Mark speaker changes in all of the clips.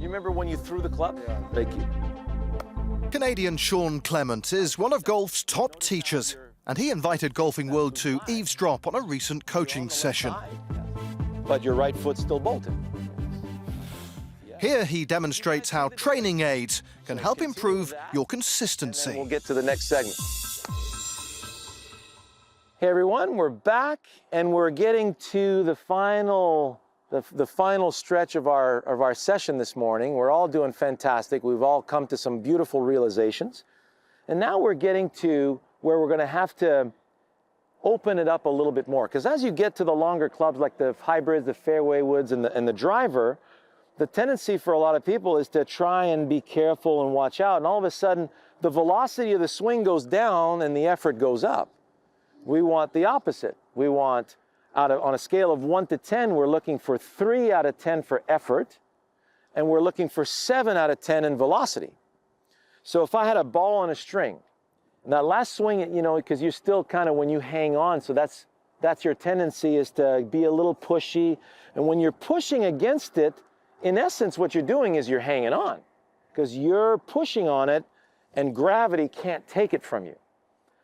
Speaker 1: You remember when you threw the club?
Speaker 2: Yeah.
Speaker 1: Thank you.
Speaker 3: Canadian Shawn Clement is one of golf's top teachers, and he invited Golfing World to eavesdrop on a recent coaching session.
Speaker 1: But your right foot's still bolted.
Speaker 3: Here he demonstrates how training aids can help improve your consistency.
Speaker 1: We'll get to the next segment. Hey everyone, we're back and we're getting to the final stretch of our session this morning. We're all doing fantastic. We've all come to some beautiful realizations. And now we're getting to where we're going to have to open it up a little bit more. Because as you get to the longer clubs like the hybrids, the fairway woods, and the driver, the tendency for a lot of people is to try and be careful and watch out. And all of a sudden, the velocity of the swing goes down and the effort goes up. We want the opposite. We want, on a scale of 1 to 10, we're looking for 3 out of 10 for effort, and we're looking for 7 out of 10 in velocity. So if I had a ball on a string, and that last swing, you know, because you're still kind of, when you hang on, so that's your tendency, is to be a little pushy. And when you're pushing against it, in essence, what you're doing is you're hanging on, because you're pushing on it, and gravity can't take it from you.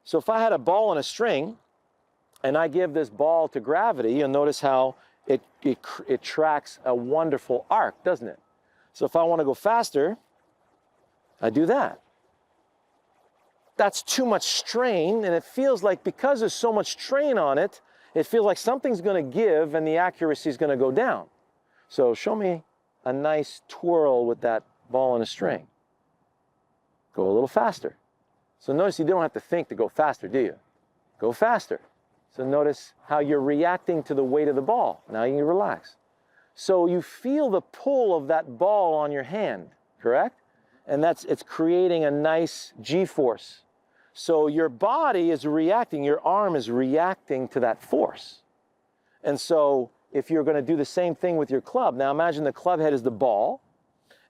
Speaker 1: So if I had a ball on a string, and I give this ball to gravity, you'll notice how it tracks a wonderful arc, doesn't it? So if I want to go faster, I do that. That's too much strain, and it feels like, because there's so much strain on it, it feels like something's going to give and the accuracy is going to go down. So show me a nice twirl with that ball on a string. Go a little faster. So notice you don't have to think to go faster, do you? Go faster. So notice how you're reacting to the weight of the ball. Now you can relax. So you feel the pull of that ball on your hand, correct? And it's creating a nice G-force. So your body is reacting, your arm is reacting to that force. And so if you're going to do the same thing with your club, now imagine the club head is the ball,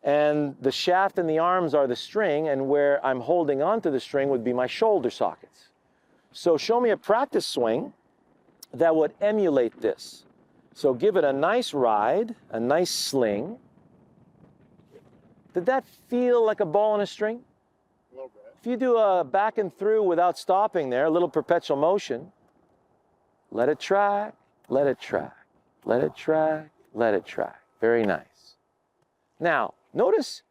Speaker 1: and the shaft and the arms are the string, and where I'm holding onto the string would be my shoulder sockets. So show me a practice swing that would emulate this. So give it a nice ride, a nice sling. Did that feel like a ball on a string?
Speaker 2: A little bit.
Speaker 1: If you do a back and through without stopping there, a little perpetual motion, let it track, let it track, let it track, let it track. Very nice. Now, notice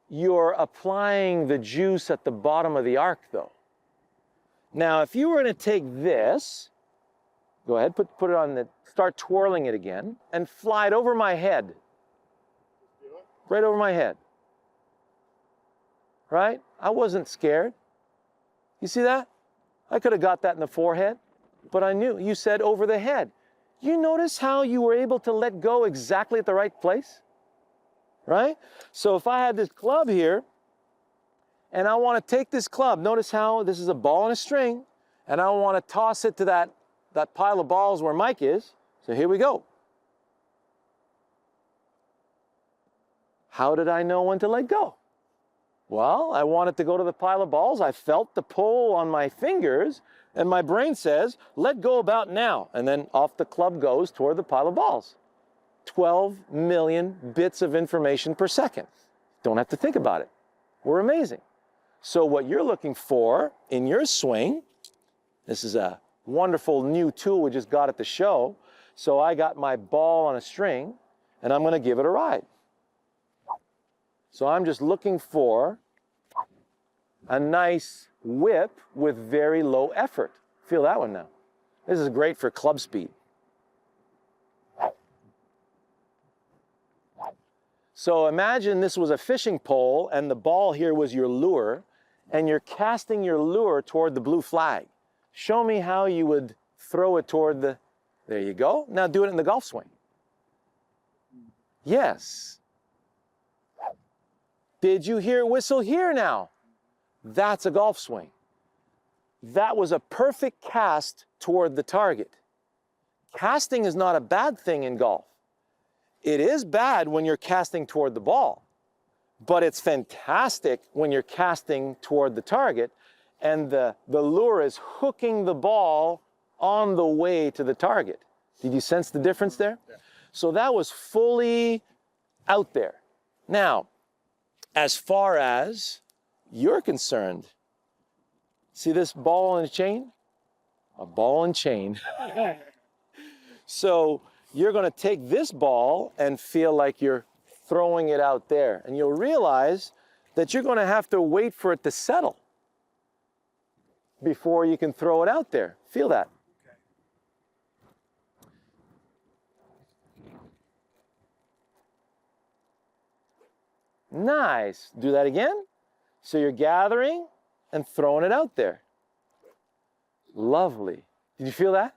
Speaker 1: you're applying the juice at the bottom of the arc, though. Now, if you were going to take this, go ahead, put it on start twirling it again, and fly it over my head. Right over my head. Right? I wasn't scared. You see that? I could have got that in the forehead, but I knew. You said over the head. You notice how you were able to let go exactly at the right place? Right? So if I had this club here, and I want to take this club, notice how this is a ball on a string, and I want to toss it to that pile of balls where Mike is. So here we go. How did I know when to let go? Well, I wanted to go to the pile of balls. I felt the pull on my fingers, and my brain says, let go about now. And then off the club goes toward the pile of balls. 12 million bits of information per second. Don't have to think about it. We're amazing. So what you're looking for in your swing, this is a wonderful new tool we just got at the show. So I got my ball on a string, and I'm going to give it a ride. So I'm just looking for a nice whip with very low effort. Feel that one now. This is great for club speed. So imagine this was a fishing pole, and the ball here was your lure, and you're casting your lure toward the blue flag. Show me how you would throw it toward the... There you go. Now do it in the golf swing. Yes. Did you hear whistle here now? That's a golf swing. That was a perfect cast toward the target. Casting is not a bad thing in golf. It is bad when you're casting toward the ball, but it's fantastic when you're casting toward the target and the lure is hooking the ball on the way to the target. Did you sense the difference there? Yeah. So that was fully out there. Now, as far as you're concerned, see this ball and chain? A ball and chain. So you're going to take this ball and feel like you're throwing it out there. And you'll realize that you're going to have to wait for it to settle before you can throw it out there. Feel that. Nice. Do that again. So you're gathering and throwing it out there. Lovely. Did you feel that?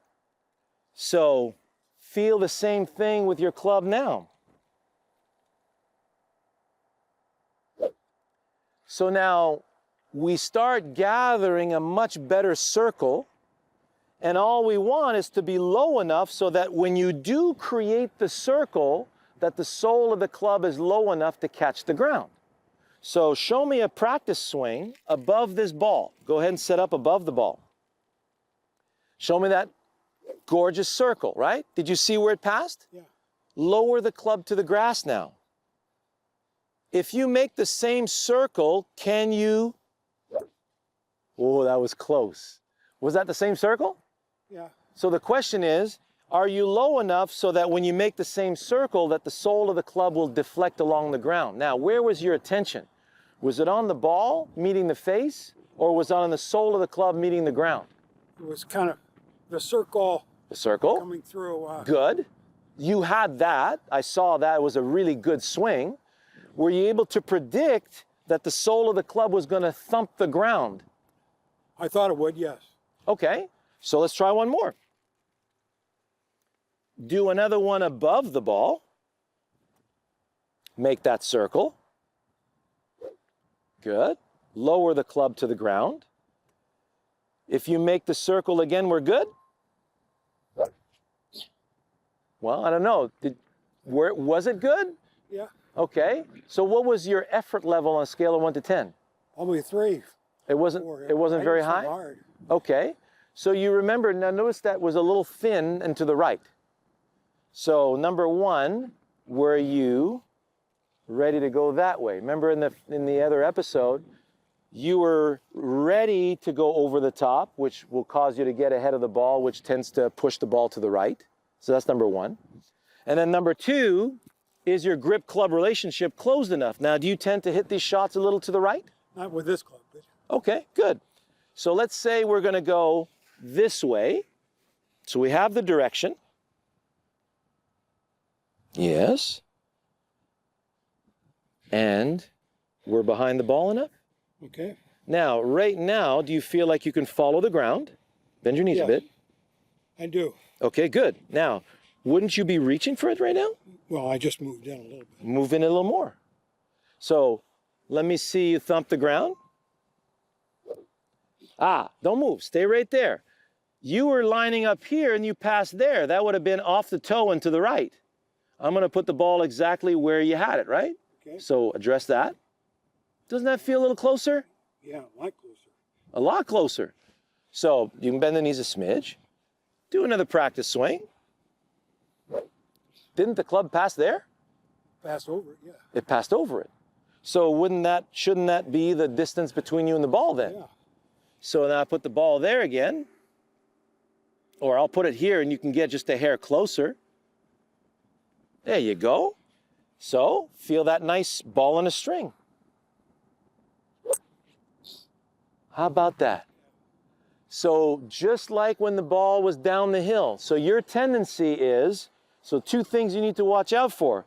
Speaker 1: So feel the same thing with your club now. So now we start gathering a much better circle, and all we want is to be low enough so that when you do create the circle, that the sole of the club is low enough to catch the ground. So show me a practice swing above this ball. Go ahead and set up above the ball. Show me that gorgeous circle, right? Did you see where it passed?
Speaker 2: Yeah.
Speaker 1: Lower the club to the grass now. If you make the same circle, can you? Oh, that was close. Was that the same circle?
Speaker 2: Yeah.
Speaker 1: So the question is, are you low enough so that when you make the same circle that the sole of the club will deflect along the ground? Now, where was your attention? Was it on the ball meeting the face, or was it on the sole of the club meeting the ground?
Speaker 2: It was kind of the circle.
Speaker 1: The circle.
Speaker 2: Coming through.
Speaker 1: Good. You had that. I saw that. It was a really good swing. Were you able to predict that the sole of the club was going to thump the ground?
Speaker 2: I thought it would, yes.
Speaker 1: Okay, so let's try one more. Do another one above the ball. Make that circle. Good. Lower the club to the ground. If you make the circle again, we're good? Well, I don't know. Was it good?
Speaker 2: Yeah.
Speaker 1: Okay. So what was your effort level on a scale of 1 to 10?
Speaker 2: Probably 3.
Speaker 1: It wasn't very high?
Speaker 2: Hard.
Speaker 1: Okay. So you remember, now notice that was a little thin and to the right. So number 1, were you ready to go that way? Remember in the other episode, you were ready to go over the top, which will cause you to get ahead of the ball, which tends to push the ball to the right. So that's number 1. And then number 2, is your grip-club relationship closed enough? Now, do you tend to hit these shots a little to the right?
Speaker 2: Not with this club. But...
Speaker 1: Okay, good. So let's say we're going to go this way. So we have the direction. Yes. And we're behind the ball enough?
Speaker 2: Okay.
Speaker 1: Now, right now, do you feel like you can follow the ground? Bend your knees a bit.
Speaker 2: I do.
Speaker 1: Okay, good. Now, wouldn't you be reaching for it right now?
Speaker 2: Well, I just moved in a little bit.
Speaker 1: Move in a little more. So let me see you thump the ground. Don't move. Stay right there. You were lining up here and you passed there. That would have been off the toe and to the right. I'm going to put the ball exactly where you had it, right?
Speaker 2: Okay.
Speaker 1: So address that. Doesn't that feel a little closer?
Speaker 2: Yeah, a lot closer.
Speaker 1: A lot closer. So you can bend the knees a smidge. Do another practice swing. Didn't the club pass there?
Speaker 2: Passed over it, yeah.
Speaker 1: It passed over it. So shouldn't that be the distance between you and the ball then?
Speaker 2: Yeah.
Speaker 1: So now I put the ball there again, or I'll put it here and you can get just a hair closer. There you go. So feel that nice ball on a string. How about that? So just like when the ball was down the hill, so your tendency is, so 2 things you need to watch out for.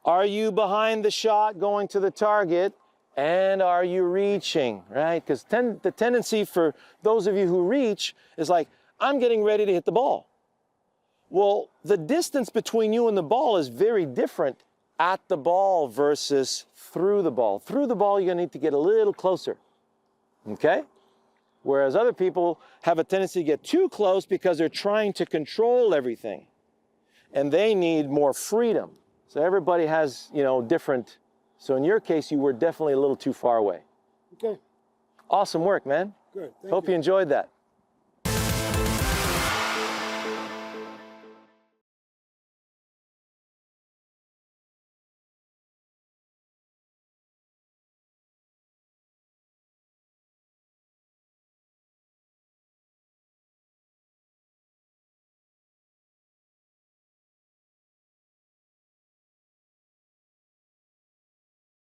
Speaker 1: Are you behind the shot going to the target, and are you reaching, right? Because the tendency for those of you who reach is like, I'm getting ready to hit the ball. Well, the distance between you and the ball is very different at the ball versus through the ball. Through the ball, you're going to need to get a little closer, okay? Whereas other people have a tendency to get too close because they're trying to control everything, and they need more freedom. So everybody has, different. So in your case, you were definitely a little too far away.
Speaker 2: Okay.
Speaker 1: Awesome work, man.
Speaker 2: Good.
Speaker 1: Hope you enjoyed that.